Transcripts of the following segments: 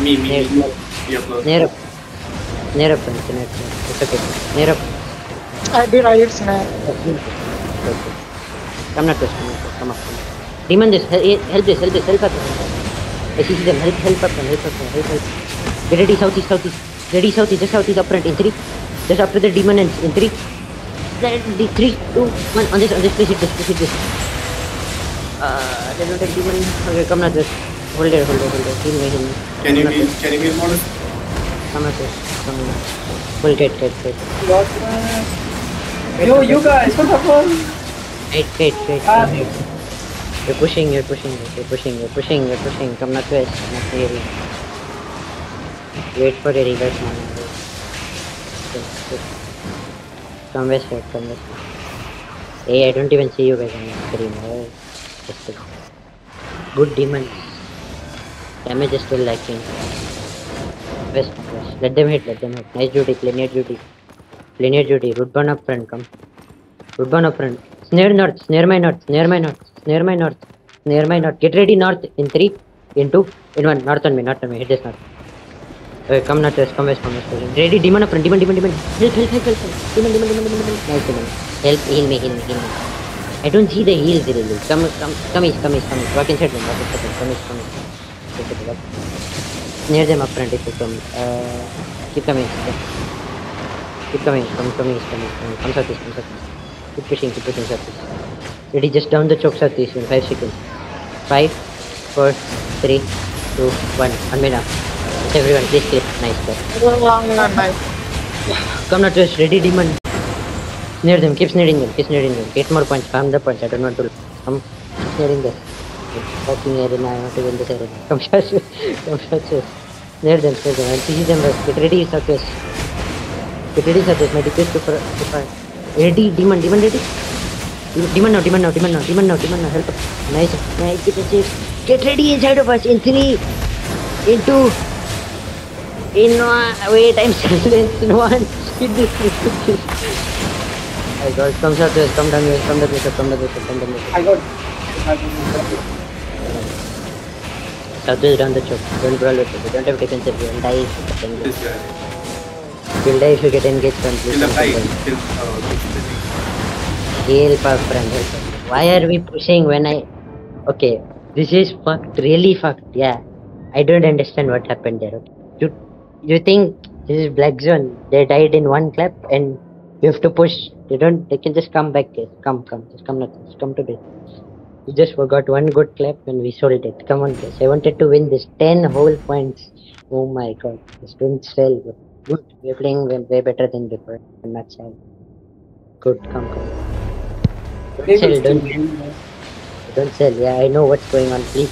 Me. You're close. Near up. Near up. It's okay. Near up. I did snare. Come not twist. Come up. Demon this. Help this. Help us. I see them. Help up. Get ready southeast. Ready southeast. Just southeast up front in 3. Just after the demon ends in 3. Then 3, 2, 1. On this. Place it this. They don't take demon. Okay, come not this. Hold it. Heal me. Can you heal Modus? Come not this. Come on. Full kite. Yo, you guys, what happened? Kite. You're pushing. Come not west. Not really. Wait for a reverse man. Come west. Hey, I don't even see you guys on the screen. Just a good demon. Damage is still lacking. West. Let them hit. Nice duty. Linear duty. Root burn up front. Come. Root burn up front. Snare my north. Get ready north in 3, in 2, in 1. North on me. Hit this north. Okay, come north west. Come west. Ready, demon up front. Demon. Help. Demon. Nice demon. Help, heal me. I don't see the heals really. Come east. Walk inside them. Come east. Near them up front if you come. Keep coming. Come east. Come southeast. Keep pushing southeast. Ready, just down the choke southeast in 5 seconds. 5, 4, 3, 2, 1. On me now. Everyone, please click. Nice. Nice. Come not twist. Ready, demon. Snare them. Keep snaring them. Get more punch. Calm the punch. I don't want to. Come. Keep snaring them. Fucking arena. I want to win this arena. Come shots. Snare them. And see them. Get ready, southwest. My DPS to fire. Ready, demon. Ready. Demon now. Help us. Nice. Get ready inside of us in 3, in 2, in 1. Wait, I'm silent. In 1. Hit this. I got. Come southwest. Come down here. Come down this. I got. Southwest down the choke. Don't brawl with it. We don't have defensive. We'll die if you get engaged. This guy. We'll die if you get engaged. Please. Help our friend. Why are we pushing when I... Okay, this is fucked. Really fucked. Yeah. I don't understand what happened there. Okay? You think this is black zone? They died in 1 clap and you have to push. They can just come back. Come. Just come to this. We just forgot 1 good clap and we sold it. Come on guys. I wanted to win this 10 whole points. Oh my god. This didn't sell. Good. We're playing way better than before. I'm not sad. Good. Come. Don't sell. Yeah, I know what's going on. Please.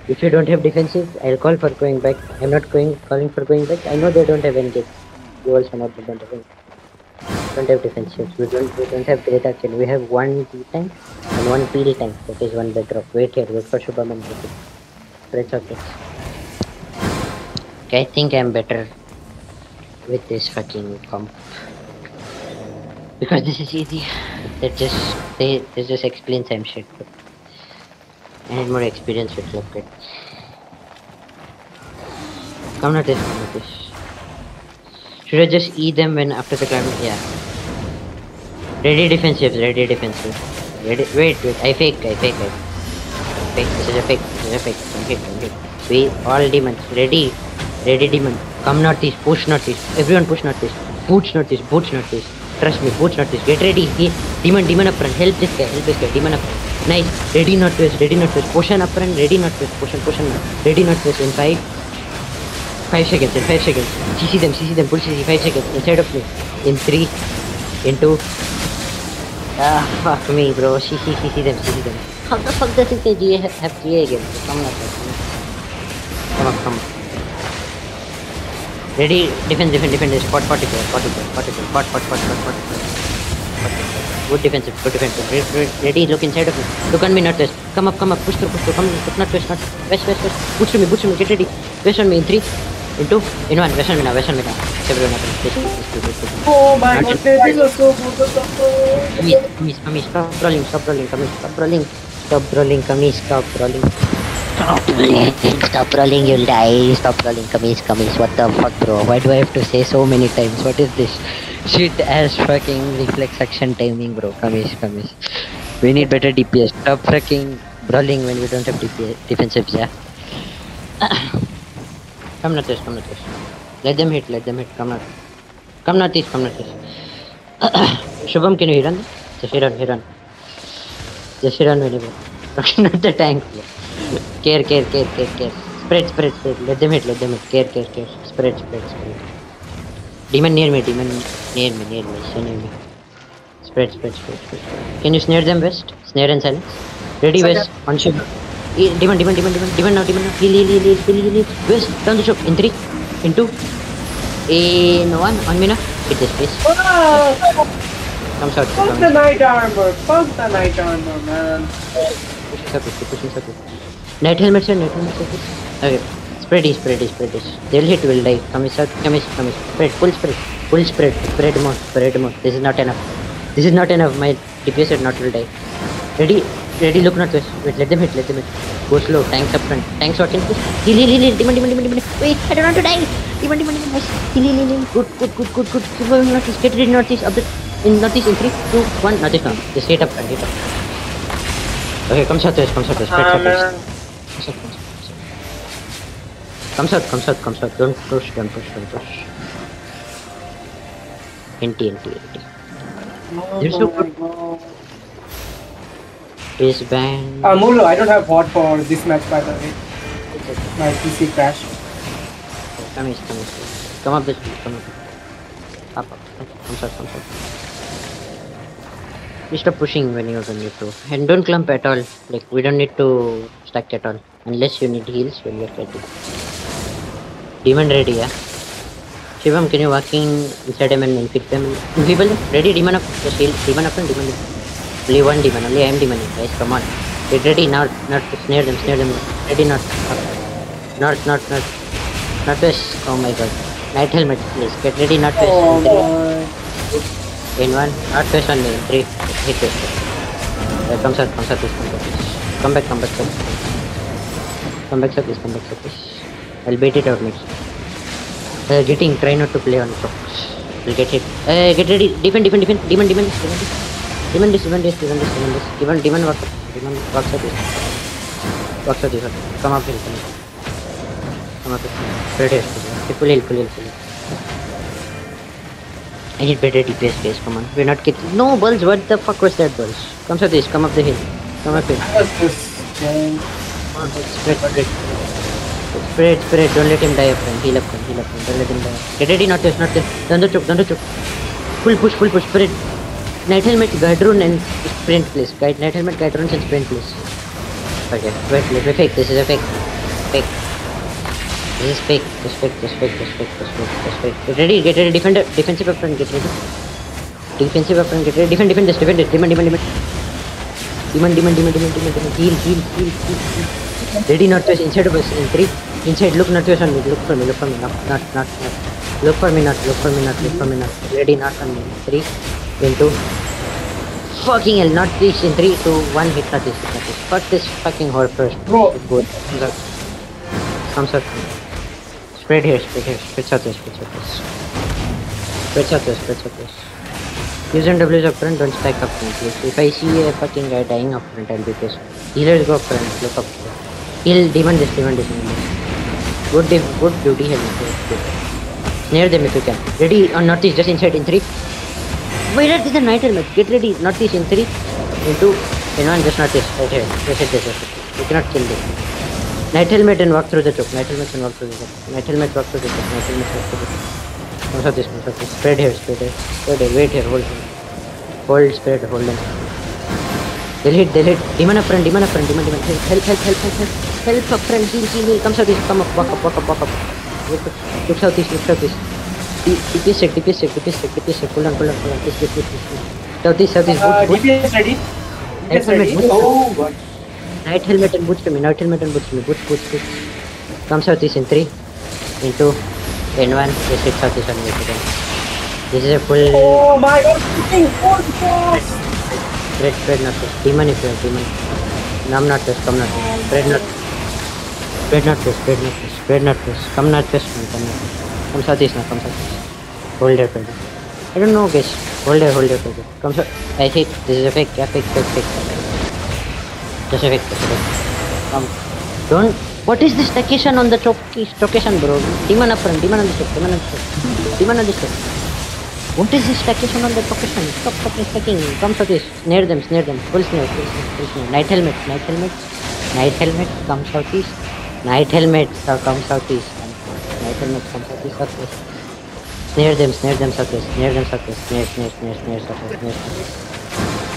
If you don't have defensive, I'll call for going back. I'm not calling for going back. I know they don't have engage. You also know they don't have engage. Don't have defensive. We don't have great action. We have 1 T tank and 1 peel tank. That is 1 bedrock. Wait for Shubham and Press okay. I think I'm better with this fucking comp. Because this is easy. This just explains some shit. I need more experience with Lockheed. Come not this. Should I just eat them when after the climb? Yeah. Ready defensive. Ready. Wait. I fake. This is a fake. I'm hit. We all demons. Ready demon. Come northeast. Push northeast. Everyone push northeast. Boots northeast. Trust me, boots northeast. Get ready. Demon up front. Help this guy. Demon up front. Nice. Ready northwest. Potion up front. Ready northwest. Potion. Ready northwest in 5 seconds. CC them. Pull CC. 5 seconds. Inside of me. In 3. In 2. Fuck me, bro. CC them. How the fuck does it say GA have GA again? Come on. Ready, defend. Spot 44. Good defensive. Ready, look inside of me. Look on me, not west. Come up. Push through. Come, not west. West. Push to me. Get ready. West on me in 3, in 2, in 1. West on me now. Everyone up. Please. Oh my god, this is so good. Come, stop rolling. Come, stop rolling. Stop rolling. Stop rolling, you'll die. Stop rolling, Kamis. What the fuck, bro? Why do I have to say so many times? What is this shit ass fucking reflex action timing, bro? Kamis. We need better DPS. Stop fucking brawling when we don't have DPS, defensives, yeah? Come northeast. Let them hit. Come northeast. Shubham, can you run? Just run. Just run whenever. Not the tank. Care. Spread. Let them hit. Care. Spread. Demon near me. Spread. Can you snare them west? Snare and silence. Ready west. On Shubham. Demon now. Heal. West. Down the choke. In 3. In 2. In 1. On me now. Hit this place. Comes out. Fuck the night armor, man. Pushing circle. Night helmet, sir. Okay. Spread is. They'll hit, will die. Come is. Spread. Full spread. Spread more. This is not enough. My DPS at not will die. Ready, look northwest. Wait, let them hit. Go slow. Tanks up front. Tanks watching. Heal. Demon. Wait, I don't want to die. Demon. Nice. Heal. Good. Keep going northeast. Get ready northeast. In northeast in 3, 2, 1. Northeast now. Just hit up. Okay, come southwest. Spread southwest. Come south. Don't push. NT. There's no good. Is banned. Mulo, I don't have hot for this match, by the way. My PC crashed. Come up this way. Up. Come south. You stop pushing when you need to. And don't clump at all. Like, we don't need to stack at all. Unless you need heals when you're ready. Demon ready, yeah? Shivam, can you walk in inside them and pick them? People ready? Demon up. Just heal. Demon up and demon. Only one demon. Only I am demon. Guys, come on. Get ready. Not to snare them. Ready, not. Northwest. Oh my god. Night helmet, please. Get ready, northwest. In 1, northwest only. In 3. Hit this. Come south. Come back. Come back south. I'll bait it out next. Try not to play on chokes. We'll get hit. Get ready. Defend. Demon this. Demon walk south. Come up here. Spread here. Full heal. I need better DPS, guys. Come on. We're not getting. No balls. What the fuck was that, balls? Come southeast. Come up the hill. Come up here. Spread. Don't let him die up front. Heal up front. Don't let him die. Get ready, not this. Down the choke. Full push. Spread. Night helmet, Guidrune and sprint, please. Night helmet, Guidrune and sprint, please. Okay. Wait. Fake. This is a fake. This is fake. Just fake. Get ready. Defensive up front. Get ready. Defend this. Defend it. Demon. Heal. Ready, northwest. Inside of us. In 3. Inside. Look northwest on me. Look for me. Not. Look for me. Not. Ready, not on me. 3. In 2. Fucking hell. Not this. In 3, 2, 1. Hit not this. Fuck this fucking horror first. Bro. Good. Comes out. Spread here. Spread southwest. Use and W's up front, don't stack up front, please. If I see a fucking guy dying up front, I'll be pissed. Healers go up front, look up front. Heal, demon this. Good duty helmet. Snare them if you can. Ready on northeast, just inside in 3. Wait, that is a night helmet. Get ready, northeast in 3. In 2. In 1, just northeast. Right here. Just hit this. You cannot kill this. Night helmet and walk through the choke. Night helmet, walk through the choke. Come out this. Spread here. Wait here, hold spread, hold them. They'll hit. Demon up front. Help up front. Heal. Come southeast. Come up. Walk up. Look southeast. DPS check. Pull on. This. Southeast. DPS ready. Oh god. Night helmet and boots to me. Boots. Come southeast in 3. In 2. In 1. Just hit southeast on me again. This is a full. Oh my god. Spread not this. Demon if you have demon. Come not this. Spread not. Spread northwest, spread northwest, spread northwest. Come northwest, man, come northwest. Come southeast now, come southeast. Hold there, brother. I don't know, guys. Hold there, brother. Come south. I think this is a fake, yeah, fake. Just a fake, just a fake. Don't. What is this location on the location, bro? Demon up front, demon on the ship, demon on the ship. Demon on the ship. What is this location on the location? Stop stacking. Come southeast. Snare them. Full snare. Night helmet. Come southeast. Night helmet. Come southeast. Night helmet. Come southeast. Snare them southwest. Snare southwest.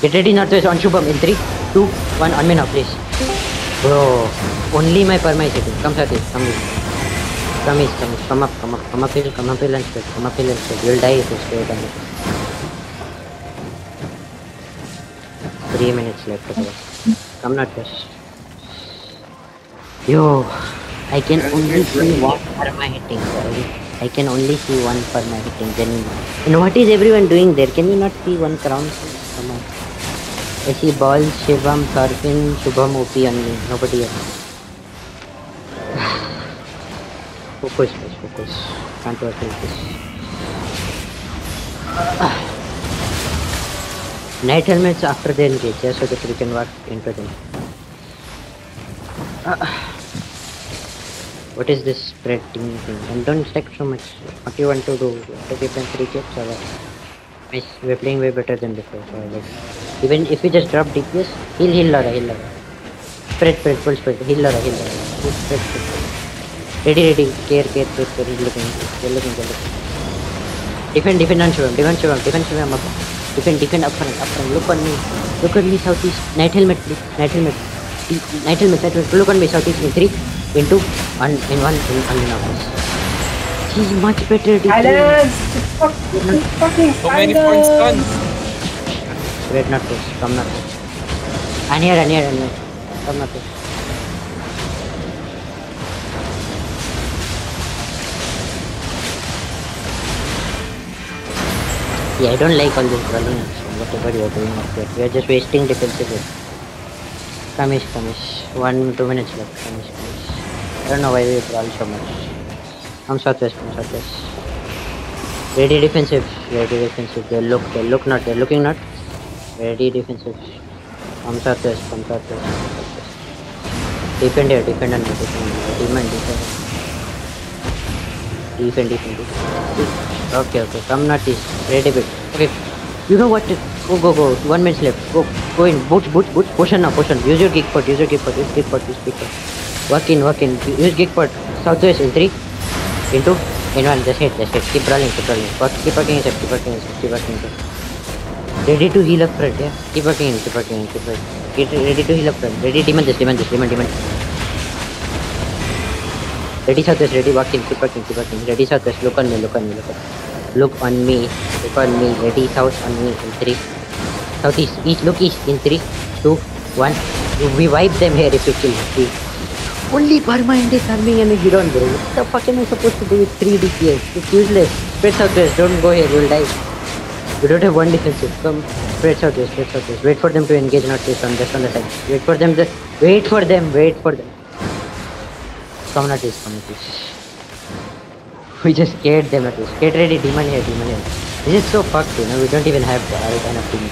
Get ready northwest on Shubham in 3, 2, 1. On me now, please. Bro, only my perma is hitting. Come southeast. Come east. Come up hill and straight. You'll die if you stay on it. 3 minutes left. Come northwest. Yo, I can only see one perma hitting. I can only see one perma hitting. Genuinely. And what is everyone doing there? Can you not see one crown? Come on. I see balls, Shivam, Thorfinn, Shubham, OP on me. Nobody else. Focus. Can't work like this. Night helmets after they engage, yeah, so that we can walk into them. What is this spread thing? And don't stack so much. What you want to do? Take it and 3 chips or what? Nice. We're playing way better than before. So like, even if we just drop DPS, heal Laura. Spread, full spread. Heal Laura. Spread. Ready. Care. He's looking. Defend on Shivam. Defend Shivam up. Defend up front. Look on me, southeast. Night helmet, please. Night helmet. Look on me, southeast. In 3, in 2, in 1, in office. He's much better. Silence! Fucking So many points done. Wait, not this. Come not this. And here. Come not this. Yeah, I don't like all this running. Whatever you are doing up there. We are just wasting defensive. Kamish. 2 minutes left. Kamish. I don't know why we brawl so much. Come southwest. Ready defensive. They'll look not. They're looking not. Ready defensive. Come southwest. Defend here. Defend. Okay. Come northeast. Ready bit. Okay. You know what? Go. 1 minute left. Go in. Boots. Potion now. Use your geek pot. Use geek pot. Walk in. Use geek pot. Southwest in 3, in 2, in 1. Just hit. Keep rolling. Keep working inside. Ready to heal up front, yeah? Keep working in. Get ready to heal up front. Ready, demon this. Ready southwest, ready walk in. Keep working. Ready southwest. Look on me. Ready south on me in 3. Southeast. Look east in 3, 2, 1. We wipe them here if we kill. Only Burma and this arming and a Huron, bro. What the fuck am I supposed to do with 3 DPS? It's useless. Spread southwest. Don't go here. You'll die. We don't have one defensive. Come. Spread southwest. Wait for them to engage northeast on just on the side. Wait for them. Come northeast. We just scared them at least. Get ready. Demon here. This is so fucked, you know. We don't even have enough team.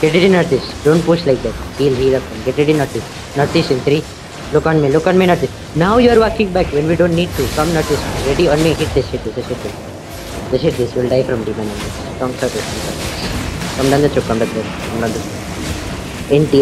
Get ready northeast. Don't push like that. Heal up. Get ready northeast. Northeast in 3. Look on me northeast. Now you are walking back when we don't need to. Come northeast. Ready on me. Hit this. Just hit this. You'll die from demon. Come southwest. Come down the choke. NT.